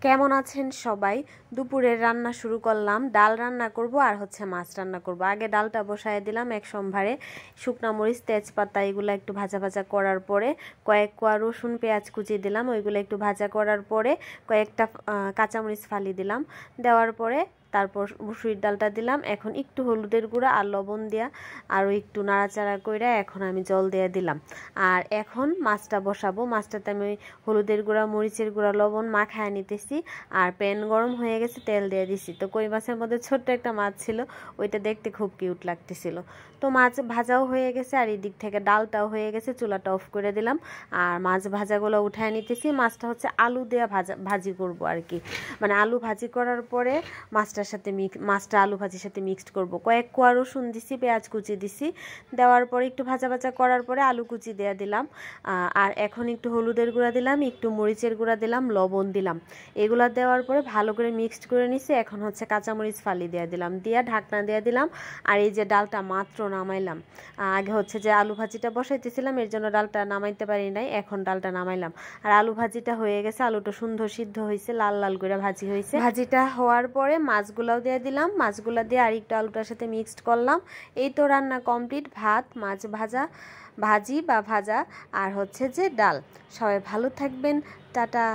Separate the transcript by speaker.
Speaker 1: কেমন আছেন সবাই? দুপুরের রান্না শুরু করলাম। ডাল রান্না করব আর মাছ রান্না করব। আগে ডালটা বসায় দিলাম এক সম্ভারে। শুকনা মরিচ, তেজপাতা এগুলো একটু ভাজা ভাজা করার পরে কয়েক কোয়া রসুন পেঁয়াজ কুচি দিলাম। ওইগুলো একটু ভাজা করার পরে কয়েকটা কাঁচামরিচ ফালি দিলাম। দেওয়ার পরে তারপর মুসুরির ডালটা দিলাম। এখন একটু হলুদের গুঁড়া আর লবণ দিয়া আরও একটু নাড়াচাড়া কইরা এখন আমি জল দিয়ে দিলাম। আর এখন মাছটা বসাবো। মাছটাতে আমি হলুদের গুঁড়া, মরিচের গুঁড়া, লবণ মাখায় নিতেছি। আর প্যান গরম হয়ে গেছে, তেল দিয়ে দিছি। তো কই মাছের মধ্যে ছোট্ট একটা মাছ ছিল, ওইটা দেখতে খুব কিউট লাগতেছিল। তো মাছ ভাজাও হয়ে গেছে আর এই দিক থেকে ডালটাও হয়ে গেছে। চুলাটা অফ করে দিলাম আর মাছ ভাজাগুলো উঠায় নিতেছি। মাছটা আলু দেওয়া ভাজি করব আর কি, মানে আলু ভাজি করার পরে মাছটা আলু ভাজির সাথে মিক্সড করব। কয়েক কোয়া রসুন দিছি, পেঁয়াজ কুচি দিছি। দেওয়ার পরে একটু ভাজা ভাজা করার পরে আলু কুচি দেওয়া দিলাম। আর এখন একটু হলুদের গুঁড়া দিলাম, একটু মরিচের গুঁড়া দিলাম, লবণ দিলাম। এগুলা দেওয়ার পরে ভালো করে মিক্সড করে নিছি। এখন কাঁচামরিচ ফালি দিয়ে দিলাম, দিয়া ঢাকনা দিয়ে দিলাম। আর এই যে ডালটা মাত্র নামাইলাম। আগে যে আলু ভাজিটা বসাইতেছিলাম, এর জন্য ডালটা নামাইতে পারি নাই। এখন ডালটা নামাইলাম আর আলু ভাজিটা হয়ে গেছে। আলুটা সুন্দর সিদ্ধ হয়েছে, লাল লাল করে ভাজি হয়েছে। ভাজিটা হওয়ার পরে মাছগুলাও দিয়ে দিলাম। মাছগুলা দিয়ে আর একটু আলুটার সাথে মিক্সড করলাম। এই তো রান্না কমপ্লিট। ভাত, মাছ ভাজি বা ভাজা আর যে ডাল। সবাই ভালো থাকবেন। টাটা।